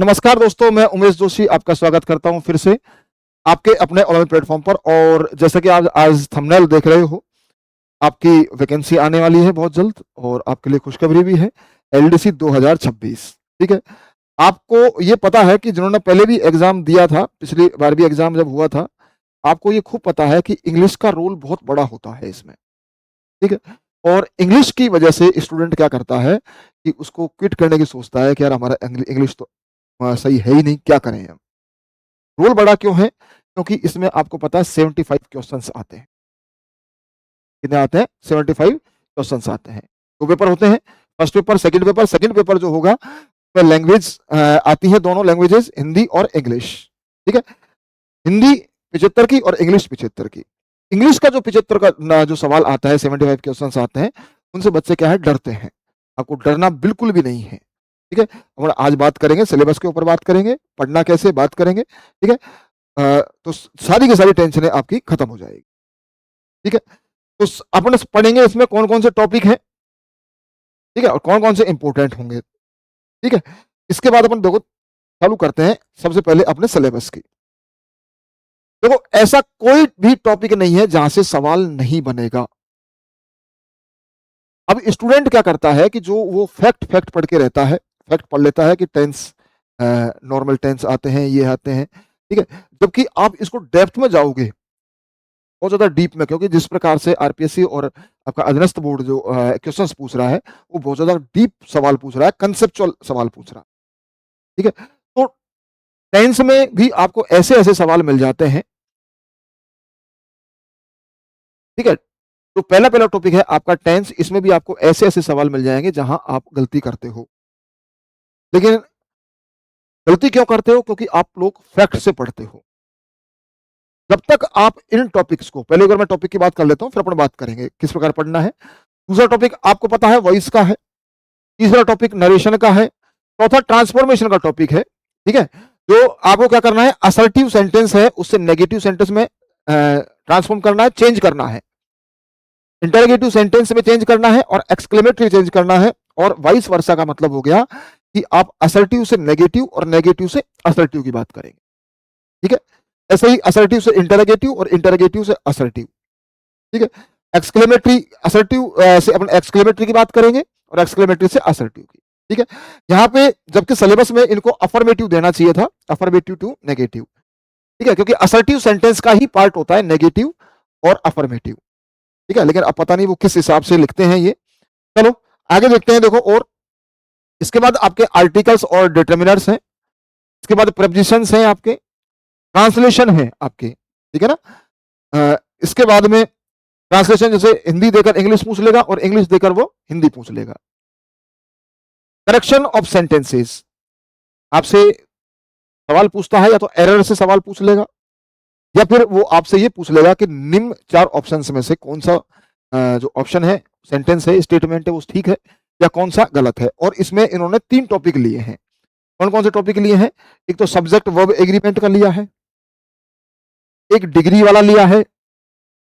नमस्कार दोस्तों, मैं उमेश जोशी आपका स्वागत करता हूं फिर से आपके अपने ऑनलाइन प्लेटफॉर्म पर। और जैसा कि आप आज थंबनेल देख रहे हो, आपकी वैकेंसी आने वाली है बहुत जल्द और आपके लिए खुशखबरी भी है। एलडीसी 2026, ठीक है। आपको ये पता है कि जिन्होंने पहले भी एग्जाम दिया था, पिछली बार भी एग्जाम जब हुआ था, आपको ये खूब पता है कि इंग्लिश का रोल बहुत बड़ा होता है इसमें, ठीक है। और इंग्लिश की वजह से स्टूडेंट क्या करता है कि उसको क्विट करने की सोचता है कि यार हमारा इंग्लिश तो सही है ही नहीं, क्या करें हम। रोल बड़ा क्यों है? क्योंकि इसमें आपको पता है 75 क्वेश्चंस आते हैं। कितने आते हैं? 75 क्वेश्चंस आते हैं। दो पेपर होते हैं, first paper, second paper. Second paper जो होगा तो लैंग्वेज आती है, दोनों लैंग्वेजेस, हिंदी और इंग्लिश, ठीक है। हिंदी 75 की और इंग्लिश 75 की। इंग्लिश का जो 75 का जो सवाल आता है, 75 क्वेश्चंस आते हैं, उनसे बच्चे क्या है, डरते हैं। आपको डरना बिल्कुल भी नहीं है, ठीक है। और आज बात करेंगे सिलेबस के ऊपर, बात करेंगे पढ़ना कैसे, बात करेंगे, ठीक है। तो सारी की सारी टेंशनें आपकी खत्म हो जाएगी, ठीक है। तो अपन पढ़ेंगे इसमें कौन कौन से टॉपिक हैं, ठीक है, और कौन कौन से इंपॉर्टेंट होंगे, ठीक है। इसके बाद अपन देखो चालू करते हैं सबसे पहले अपने सिलेबस की। देखो ऐसा कोई भी टॉपिक नहीं है जहां से सवाल नहीं बनेगा। अब स्टूडेंट क्या करता है कि जो वो फैक्ट फैक्ट पढ़ के रहता है, फैक्ट पढ़ लेता है कि टेंस, नॉर्मल टेंस आते हैं, ये आते हैं, ठीक है। जबकि आप इसको डेप्थ में जाओगे, बहुत ज्यादा डीप में, क्योंकि जिस प्रकार से आरपीएससी और आपका अधीनस्थ बोर्ड जो क्वेश्चंस पूछ रहा है, वो बहुत ज्यादा डीप सवाल पूछ रहा है, कंसेप्चुअल सवाल पूछ रहा है, ठीक है। तो टेंस में भी आपको ऐसे ऐसे सवाल मिल जाते हैं, ठीक है। तो पहला पहला टॉपिक है आपका टेंस। इसमें भी आपको ऐसे ऐसे सवाल मिल जाएंगे जहां आप गलती करते हो। लेकिन गलती क्यों करते हो? क्योंकि आप लोग फैक्ट से पढ़ते हो। जब तक आप इन टॉपिक्स को, पहले अगर मैं टॉपिक की बात कर लेता हूं, फिर अपन बात करेंगे किस प्रकार पढ़ना है। दूसरा टॉपिक आपको पता है वॉइस का है। तीसरा टॉपिक नरेशन का है। चौथा ट्रांसफॉर्मेशन का टॉपिक है, ठीक है। जो आपको क्या करना है, असर्टिव सेंटेंस है उससे नेगेटिव सेंटेंस में ट्रांसफॉर्म करना है, चेंज करना है। इंटरोगेटिव सेंटेंस में चेंज करना है और एक्सक्लेमेटरी चेंज करना है। और वाइस वर्सा का मतलब हो गया कि आप असर्टिव से नेगेटिव और नेगेटिव से असर्टिव की बात करेंगे, ठीक है। ऐसे ही असर्टिव से इंटरोगेटिव और इंटरोगेटिव से असर्टिव, ठीक है। एक्सक्लेमेटरी, असर्टिव से अपन एक्सक्लेमेटरी की बात करेंगे और एक्सक्लेमेटरी से असर्टिव की, ठीक है। यहां पे जबकि सिलेबस में इनको अफर्मेटिव देना चाहिए था, अफर्मेटिव टू नेगेटिव, ठीक है, क्योंकि असर्टिव सेंटेंस का ही पार्ट होता है नेगेटिव और अफर्मेटिव, ठीक है। लेकिन अब पता नहीं वो किस हिसाब से लिखते हैं ये। चलो आगे देखते हैं। देखो, और इसके बाद आपके आर्टिकल्स और डिटर्मिनर्स हैं। इसके बाद प्रेपोजिशंस हैं, आपके ट्रांसलेशन है आपके, ठीक है ना। इसके बाद में ट्रांसलेशन, जैसे हिंदी देकर इंग्लिश पूछ लेगा और इंग्लिश देकर वो हिंदी पूछ लेगा। करेक्शन ऑफ सेंटेंसेस, आपसे सवाल पूछता है, या तो एरर से सवाल पूछ लेगा, या फिर वो आपसे ये पूछ लेगा कि निम्न चार ऑप्शंस में से कौन सा जो ऑप्शन है, सेंटेंस है, स्टेटमेंट है, वो ठीक है या कौन सा गलत है। और इसमें इन्होंने 3 टॉपिक लिए हैं। कौन कौन से टॉपिक लिए हैं? एक तो सब्जेक्ट वर्ब एग्रीमेंट का लिया है, एक डिग्री वाला लिया है,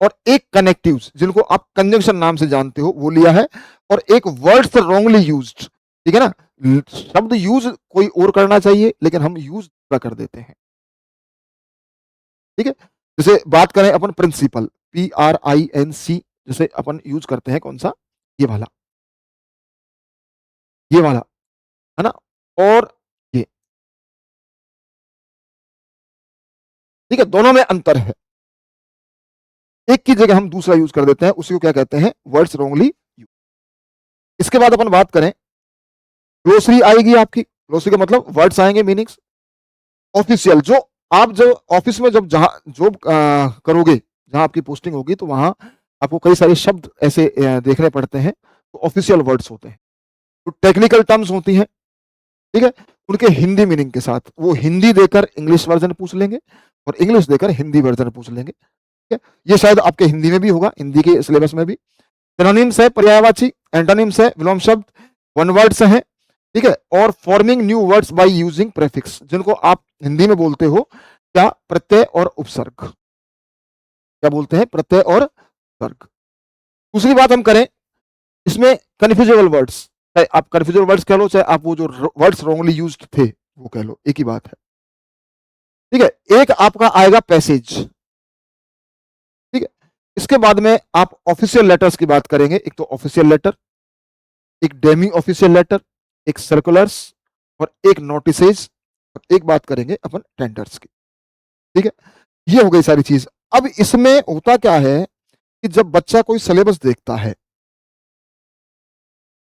और एक कनेक्टिव्स, जिनको आप कंजंक्शन नाम से जानते हो, वो लिया है। और एक वर्ड्स रॉन्गली यूज्ड, ठीक है ना। शब्द यूज कोई और करना चाहिए लेकिन हम यूज पूरा कर देते हैं, ठीक है। जैसे बात करें अपन प्रिंसिपल, PRINC, जैसे अपन यूज करते हैं कौन सा, ये वाला, ये वाला, है ना। और ये, ठीक है, दोनों में अंतर है। एक की जगह हम दूसरा यूज कर देते हैं, उसी को क्या कहते हैं, वर्ड्स रॉन्गली यूज। इसके बाद अपन बात करें, ग्लोसरी आएगी आपकी। ग्लोसरी का मतलब वर्ड्स आएंगे, मीनिंग्स। ऑफिशियल, जो आप जो ऑफिस में जब जहां जॉब करोगे, जहां आपकी पोस्टिंग होगी, तो वहां आपको कई सारे शब्द ऐसे देखने पड़ते हैं, तो ऑफिशियल वर्ड्स होते हैं। तो टेक्निकल टर्म्स होती हैं, ठीक है, उनके हिंदी मीनिंग के साथ वो हिंदी देकर इंग्लिश वर्जन पूछ लेंगे और इंग्लिश देकर हिंदी वर्जन पूछ लेंगे, ठीक है। ये शायद आपके हिंदी में भी होगा, हिंदी के सिलेबस में भी। सिनोनिम्स है, पर्यायवाची, एंटोनिम्स है, विलोम शब्द, वन वर्ड्स हैं, ठीक है। और forming new words by using prefix, जिनको आप हिंदी में बोलते हो क्या, प्रत्यय और उपसर्ग, क्या बोलते हैं, प्रत्यय और उपसर्ग। दूसरी बात हम करें, इसमें कन्फ्यूजेबल वर्ड्स, चाहे आप कन्फ्यूजेबल वर्ड्स कह लो, चाहे आप वो जो वर्ड्स रॉन्गली यूज्ड थे वो कह लो, एक ही बात है। ठीक है? एक आपका आएगा पैसेज, ठीक है? इसके बाद में आप ऑफिशियल लेटर्स की बात करेंगे। एक तो ऑफिशियल लेटर, एक डेमी ऑफिशियल लेटर, एक सर्कुलर्स और एक नोटिसेज और एक बात करेंगे अपन टेंडर्स की। ठीक है? ये हो गई सारी चीज। अब इसमें होता क्या है कि जब बच्चा कोई सिलेबस देखता है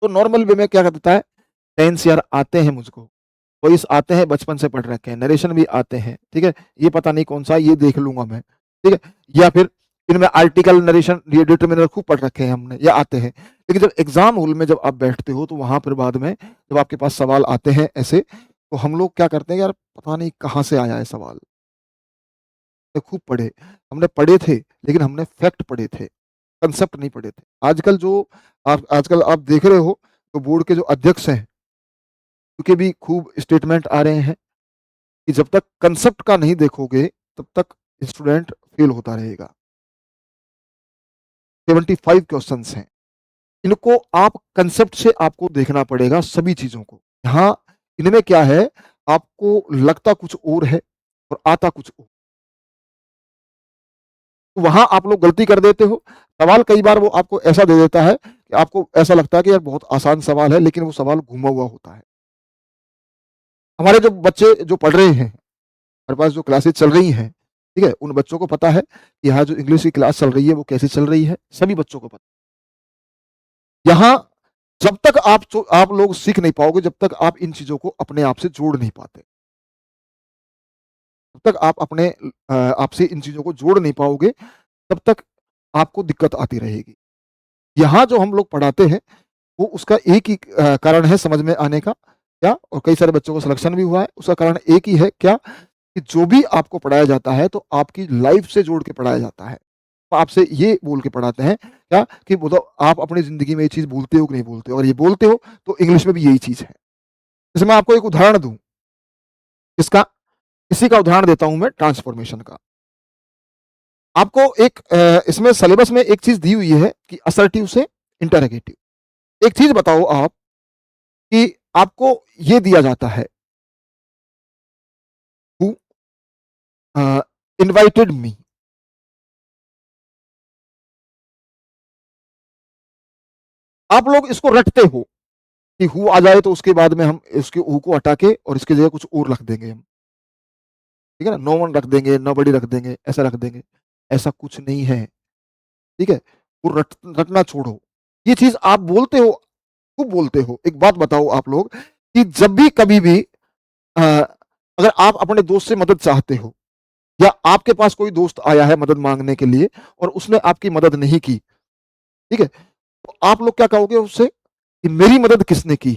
तो नॉर्मल वे में क्या करता है, टेंस यार आते हैं मुझको, वॉइस आते हैं, बचपन से पढ़ रखे हैं, नरेशन भी आते हैं, ठीक है, ये पता नहीं कौन सा, ये देख लूंगा मैं, ठीक है, या फिर इनमें आर्टिकल, नरेशन, डिटर्मिनर खूब पढ़ रखे हैं हमने, या आते हैं। लेकिन जब एग्जाम हॉल में जब आप बैठते हो तो वहां पर बाद में जब आपके पास सवाल आते हैं ऐसे, तो हम लोग क्या करते हैं, यार पता नहीं कहाँ से आया है सवाल, तो खूब पढ़े, हमने पढ़े थे लेकिन हमने फैक्ट पढ़े थे, कंसेप्ट नहीं पढ़े थे। आजकल जो आजकल आप देख रहे हो तो बोर्ड के जो अध्यक्ष हैं उनके भी खूब स्टेटमेंट आ रहे हैं कि जब तक कंसेप्ट का नहीं देखोगे तब तक स्टूडेंट फेल होता रहेगा। 75 क्वेश्चंस हैं, इनको आप कंसेप्ट से आपको देखना पड़ेगा सभी चीजों को। यहाँ इनमें क्या है, आपको लगता कुछ और है और आता कुछ और, तो वहां आप लोग गलती कर देते हो। सवाल कई बार वो आपको ऐसा दे देता है कि आपको ऐसा लगता है कि यार बहुत आसान सवाल है, लेकिन वो सवाल घुमा हुआ होता है। हमारे जो बच्चे जो पढ़ रहे हैं, हमारे पास जो क्लासेस चल रही हैं, ठीक है, उन बच्चों को पता है कि यहाँ जो इंग्लिश की क्लास चल रही है वो कैसे चल रही है, सभी बच्चों को पता। यहाँ जब तक आप लोग सीख नहीं पाओगे, जब तक आप इन चीजों को अपने आप से जोड़ नहीं पाते, जब तक आप अपने आपसे इन चीजों को जोड़ नहीं पाओगे, तब तक आपको दिक्कत आती रहेगी। यहाँ जो हम लोग पढ़ाते हैं वो उसका एक ही कारण है समझ में आने का, क्या, और कई सारे बच्चों को सिलेक्शन भी हुआ है, उसका कारण एक ही है, क्या, कि जो भी आपको पढ़ाया जाता है तो आपकी लाइफ से जोड़ के पढ़ाया जाता है। तो आपसे ये बोल के पढ़ाते हैं क्या, कि बोलो आप अपनी जिंदगी में ये चीज बोलते हो कि नहीं बोलते हो, अगर ये बोलते हो तो इंग्लिश में भी यही चीज है। जैसे मैं आपको एक उदाहरण दूं, इसका इसी का उदाहरण देता हूं मैं, ट्रांसफॉर्मेशन का। आपको एक इसमें सिलेबस में एक चीज दी हुई है कि असर्टिव से इंटरोगेटिव। एक चीज बताओ आप कि आपको ये दिया जाता है, हु इनवाइटेड मी, आप लोग इसको रटते हो कि हु आ जाए तो उसके बाद में हम इसके हु को हटा के और इसकी जगह कुछ और रख देंगे हम, ठीक है ना, नो वन रख देंगे, नो बडी रख देंगे, ऐसा रख देंगे। ऐसा कुछ नहीं है, ठीक है, वो रटना छोड़ो। ये चीज आप बोलते हो, खूब बोलते हो। एक बात बताओ आप लोग कि जब भी कभी भी अगर आप अपने दोस्त से मदद चाहते हो, या आपके पास कोई दोस्त आया है मदद मांगने के लिए और उसने आपकी मदद नहीं की, ठीक है, तो आप लोग क्या कहोगे उससे कि मेरी मदद किसने की?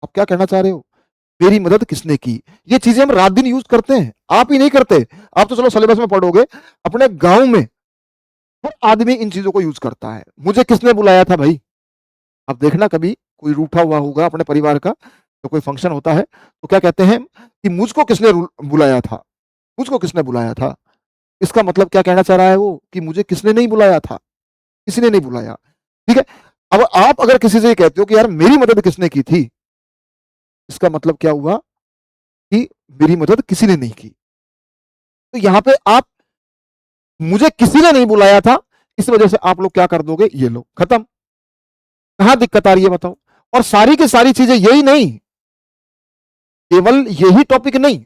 आप क्या कहना चाह रहे हो, मेरी मदद किसने की? ये चीजें हम रात दिन यूज करते हैं, आप ही नहीं करते। आप तो चलो सिलेबस में पढ़ोगे, अपने गांव में हर आदमी इन चीजों को यूज करता है। मुझे किसने बुलाया था भाई? आप देखना कभी कोई रूठा हुआ होगा अपने परिवार का, तो कोई फंक्शन होता है तो क्या कहते हैं कि मुझको किसने बुलाया था, मुझको किसने बुलाया था। इसका मतलब क्या कहना चाह रहा है वो, कि मुझे किसने नहीं बुलाया था, किसी ने नहीं बुलाया, ठीक है। अब आप अगर किसी से कहते हो कि यार मेरी मदद किसने की थी, इसका मतलब क्या हुआ कि मेरी मदद किसी ने नहीं की। तो यहां पे आप मुझे किसी ने नहीं बुलाया था, इस वजह से आप लोग क्या कर दोगे, ये लो खत्म। कहां दिक्कत आ रही है बताओ? और सारी की सारी चीजें यही नहीं, केवल यही टॉपिक नहीं,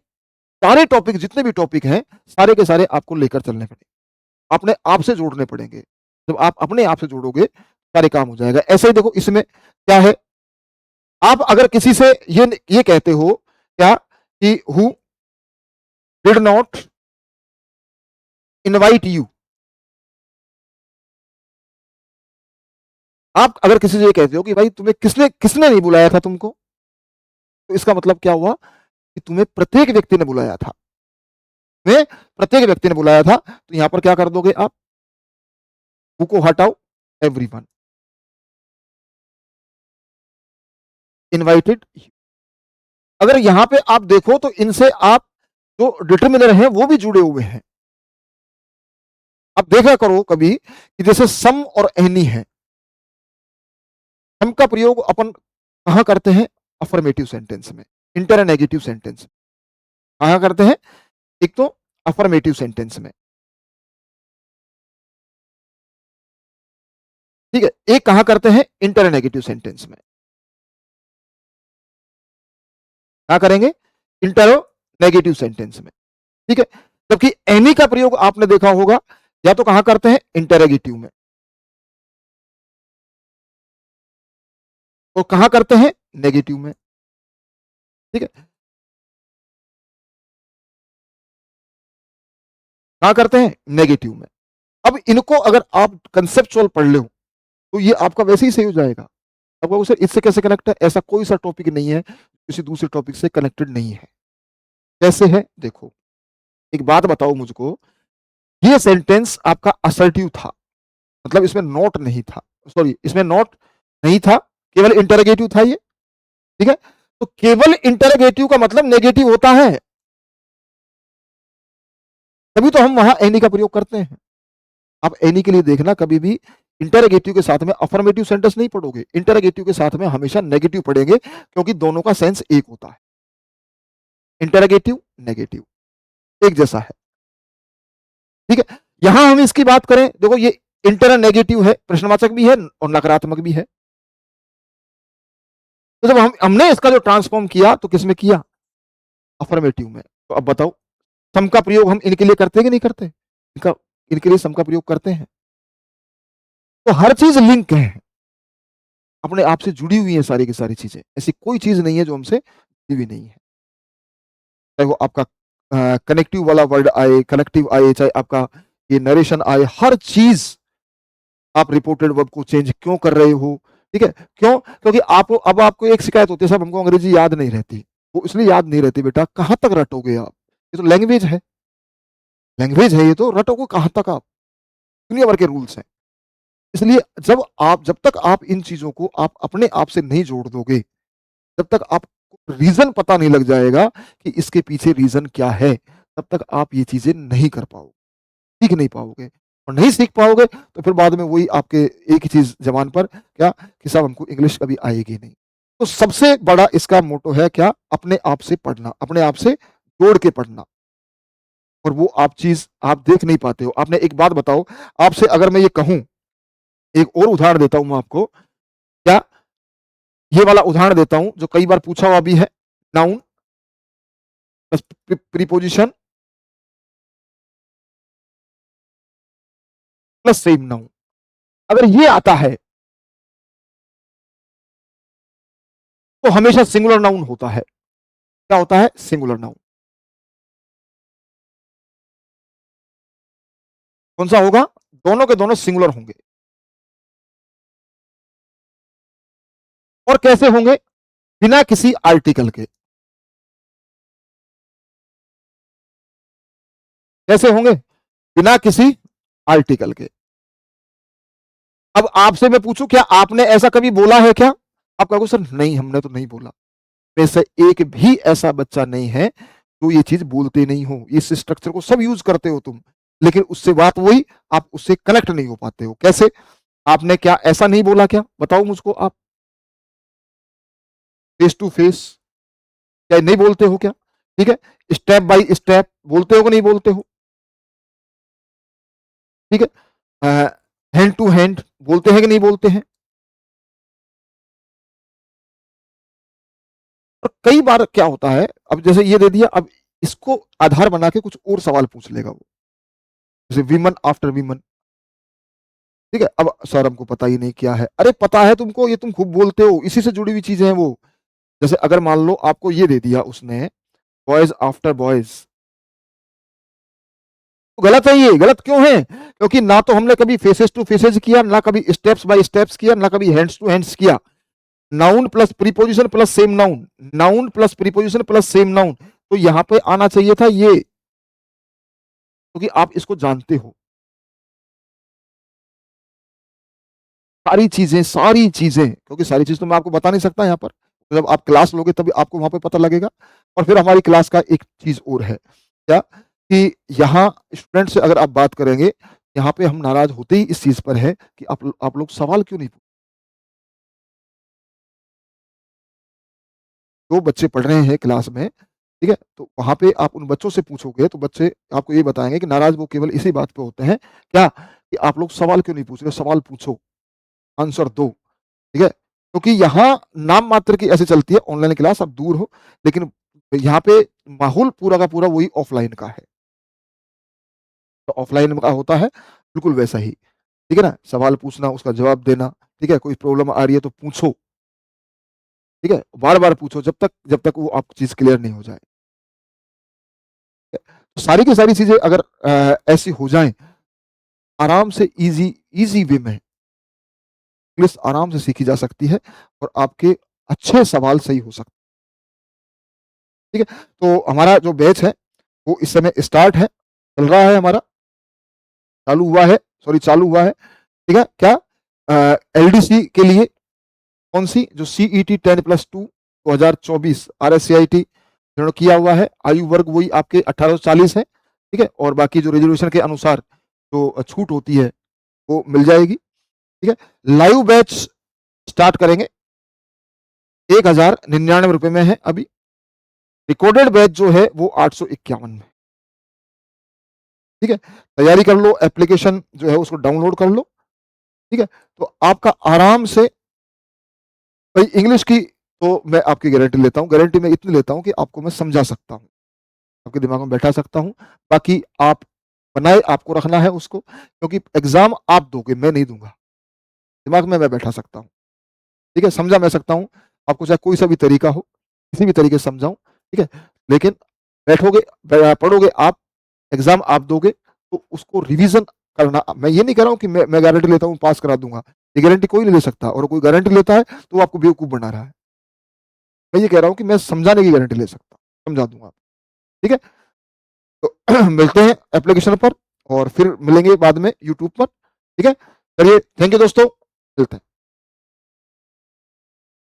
सारे टॉपिक जितने भी टॉपिक हैं सारे के सारे आपको लेकर चलने पड़ेंगे, अपने आप से जोड़ने पड़ेंगे। जब आप अपने आप से जोड़ोगे सारे काम हो जाएगा। ऐसे ही देखो इसमें क्या है, आप अगर किसी से ये कहते हो क्या कि who did not invite you, आप अगर किसी से ये कहते हो कि भाई तुम्हें किसने किसने नहीं बुलाया था तुमको, तो इसका मतलब क्या हुआ कि तुम्हें प्रत्येक व्यक्ति ने बुलाया था, तुम्हें प्रत्येक व्यक्ति ने बुलाया था। तो यहां पर क्या कर दोगे आप, हु को हटाओ, एवरीवन इनवाइटेड। अगर यहां पे आप देखो तो इनसे आप जो डिटर्मिनर हैं वो भी जुड़े हुए हैं। आप देखा करो कभी कि जैसे सम और एनी है, सम का प्रयोग अपन कहां करते हैं, अफर्मेटिव सेंटेंस में, इंटरनेगेटिव सेंटेंस। कहाँ करते हैं? एक तो अफर्मेटिव सेंटेंस में, ठीक है? एक कहाँ करते हैं? इंटरनेगेटिव सेंटेंस में। क्या करेंगे? इंटरनेगेटिव सेंटेंस में, ठीक है? जबकि एनी का प्रयोग आपने देखा होगा या तो कहां करते हैं? इंटरगेटिव में, और कहां करते हैं? नेगेटिव में, ठीक है? कहां करते हैं? नेगेटिव में। अब इनको अगर आप कंसेप्चुअल पढ़ लो तो ये आपका वैसे ही सही हो जाएगा। अब वो सर इससे कैसे कनेक्ट है? ऐसा कोई सा टॉपिक नहीं है किसी दूसरे टॉपिक से कनेक्टेड नहीं है। कैसे है? देखो, एक बात बताओ मुझको, ये सेंटेंस आपका असर्टिव था, मतलब इसमें नॉट नहीं था, सॉरी इसमें नॉट नहीं था, केवल इंटरगेटिव था ये, ठीक है? तो केवल इंटरगेटिव का मतलब नेगेटिव होता है, तभी तो हम वहां एनी का प्रयोग करते हैं। आप एनी के लिए देखना, कभी भी इंटरगेटिव के साथ में अफर्मेटिव सेंटेंस नहीं पढ़ोगे, इंटरगेटिव के साथ में हमेशा नेगेटिव पढ़ेंगे, क्योंकि दोनों का सेंस एक होता है। इंटरगेटिव नेगेटिव एक जैसा है, ठीक है? यहां हम इसकी बात करें, देखो ये इंटर नेगेटिव है, प्रश्नवाचक भी है और नकारात्मक भी है। तो जब हमने इसका जो ट्रांसफॉर्म किया तो किसमें किया? अफर्मेटिव में। तो अब बताओ, सम का प्रयोग हम इनके लिए करते हैं कि नहीं करते? इनके लिए सम का प्रयोग करते हैं। तो हर चीज लिंक है, अपने आप से जुड़ी हुई है सारी की सारी चीजें, ऐसी कोई चीज नहीं है जो हमसे जुड़ी हुई नहीं है। चाहे वो आपका कनेक्टिव वाला वर्ड आए, कलेक्टिव आए, चाहे आपका ये नरेशन आए, हर चीज आप रिपोर्टेड वर्ब को चेंज क्यों कर रहे हो, ठीक है? क्यों? क्योंकि आप अब आपको एक शिकायत होती है, साहब हमको अंग्रेजी याद नहीं रहती। वो इसलिए याद नहीं रहती बेटा, कहां तक रटोगे आप? ये तो लैंग्वेज है, लैंग्वेज है ये, तो रटोगे कहां तक आप? दुनिया भर के रूल्स हैं। इसलिए जब तक आप इन चीजों को आप अपने आप से नहीं जोड़ दोगे, जब तक आपको रीजन पता नहीं लग जाएगा कि इसके पीछे रीजन क्या है, तब तक आप ये चीजें नहीं कर पाओगे, सीख नहीं पाओगे। और नहीं सीख पाओगे तो फिर बाद में वही आपके एक ही चीज जबान पर, क्या कि साहब हमको इंग्लिश कभी आएगी नहीं। तो सबसे बड़ा इसका मोटो है क्या? अपने आप से पढ़ना, अपने आप से जोड़ के पढ़ना। और वो आप चीज आप देख नहीं पाते हो। आपने एक बात बताओ, आपसे अगर मैं ये कहूं, एक और उदाहरण देता हूं मैं आपको, क्या ये वाला उदाहरण देता हूं जो कई बार पूछा हुआ भी है, noun plus preposition plus same noun, अगर ये आता है तो हमेशा सिंगुलर नाउन होता है। क्या होता है? Singular noun. कौन सा होगा? दोनों के दोनों सिंगुलर होंगे। और कैसे होंगे? बिना किसी आर्टिकल के। कैसे होंगे? बिना किसी आर्टिकल के। अब आपसे मैं पूछूं, क्या आपने ऐसा कभी बोला है क्या? आप कहोगे सर नहीं, हमने तो नहीं बोला। में से एक भी ऐसा बच्चा नहीं है जो ये चीज बोलते नहीं हो, इस स्ट्रक्चर को सब यूज करते हो तुम, लेकिन उससे बात वही, आप उससे कनेक्ट नहीं हो पाते हो। कैसे? आपने क्या ऐसा नहीं बोला क्या? बताओ मुझको आप, फेस टू फेस क्या नहीं बोलते हो क्या? ठीक है, स्टेप बाय स्टेप बोलते हो कि नहीं बोलते हो? ठीक है, हैंड टू हैंड बोलते हैं कि नहीं बोलते हैं? और कई बार क्या होता है, अब जैसे ये दे दिया, अब इसको आधार बना के कुछ और सवाल पूछ लेगा वो, जैसे विमन आफ्टर विमन, ठीक है? अब सर हमको पता ही नहीं क्या है। अरे पता है तुमको, ये तुम खूब बोलते हो, इसी से जुड़ी हुई चीजें हैं वो। जैसे अगर मान लो आपको ये दे दिया उसने, बॉयज आफ्टर बॉयज, तो गलत है। ये गलत क्यों है? क्योंकि ना तो हमने कभी फेसेस टू फेसेस किया, ना कभी स्टेप्स बाय स्टेप्स किया, ना कभी हैंड्स टू हैंड्स किया। Noun plus preposition plus same noun, noun plus preposition plus same noun, तो यहां पे आना चाहिए था ये, क्योंकि आप इसको जानते हो। सारी चीजें, क्योंकि सारी चीज तो मैं आपको बता नहीं सकता यहाँ पर, तो जब आप क्लास लोगे तभी आपको वहां पे पता लगेगा। और फिर हमारी क्लास का एक चीज और है, क्या कि यहाँ स्टूडेंट से अगर आप बात करेंगे, यहाँ पे हम नाराज होते ही इस चीज पर है कि आप लोग सवाल क्यों नहीं जो बच्चे पढ़ रहे हैं क्लास में, ठीक है? तो वहाँ पे आप उन बच्चों से पूछोगे तो बच्चे आपको ये बताएँगे कि नाराज़ वो केवल इसी बात पे होते हैं, क्या? कि आप लोग सवाल क्यों नहीं पूछ रहे? सवाल पूछो, आंसर दो, ठीक है? क्योंकि यहाँ नाम मात्र की ऐसे चलती है, ऑनलाइन क्लास आप दूर हो, लेकिन यहाँ पे माहौल पूरा का पूरा वही ऑफ़लाइन का है। तो ऑफ़लाइन का होता है बिल्कुल वैसा ही, ठीक है ना? सवाल पूछना, उसका जवाब देना, ठीक है? कोई प्रॉब्लम आ रही है तो पूछो, ठीक है? बार-बार पूछो जब तक वो आपको चीज़ क्लियर नहीं हो जाए। तो सारी की सारी चीज़ें अगर ऐसी हो जाएँ, आराम से ईज़ी वे में इंग्लिश आराम से सीखी जा सकती है और आपके अच्छे सवाल सही हो सकते हैं, ठीक है? तो हमारा जो बैच है, वो इस समय स्टार्ट है, चल रहा है हमारा, चालू हुआ है, ठीक है? क्या? एलडीसी के लिए कौन-सी? जो सीईटी 10+2 2024 आरएससीआईटी जिन्होंने किया हुआ है, आयु वर्ग वही आपके 18 से 40 है, ठीक है? और बाकी जो रिज़र्वेशन के अनुसार जो छूट होती है, वो मिल जाएगी, ठीक है? लाइव बैच स्टार्ट करेंगे, ₹1099 में है अभी। रिकॉर्डेड बैच जो है वो 851 में, ठीक है? तैयारी कर लो, एप्लीकेशन जो है उसको डाउनलोड कर लो, ठीक है? तो आपका आराम से भाई इंग्लिश की तो मैं आपकी गारंटी लेता हूँ, गारंटी मैं इतनी लेता हूँ कि आपको मैं समझा सकता हूँ, आपके दिमाग में बैठा सकता हूँ। बाकी आप बनाए आपको रखना है उसको, क्योंकि एग्ज़ाम आप दोगे, मैं नहीं दूँगा। दिमाग में मैं बैठा सकता हूँ, ठीक है? समझा मैं सकता हूँ, आपको चाहे कोई सा भी तरीका हो, किसी भी तरीके से समझाऊँ, ठीक है? लेकिन बैठोगे पढ़ोगे आप, एग्ज़ाम आप दोगे, तो उसको रिवीज़न करना मैं ये नहीं कह रहा हूँ कि मैं गारंटी लेता हूँ पास करा दूँगा। ये गारंटी कोई नहीं ले सकता और कोई गारंटी लेता है, तो वो आपको बेवकूफ़ बना रहा है। मैं ये कह रहा हूँ कि मैं समझाने की गारंटी ले सकता हूँ, समझा दूँगा, ठीक है? तो मिलते हैं एप्लीकेशन पर और फिर मिलेंगे बाद में यूट्यूब पर, ठीक है? चलिए थैंक यू दोस्तों, मिलते हैं।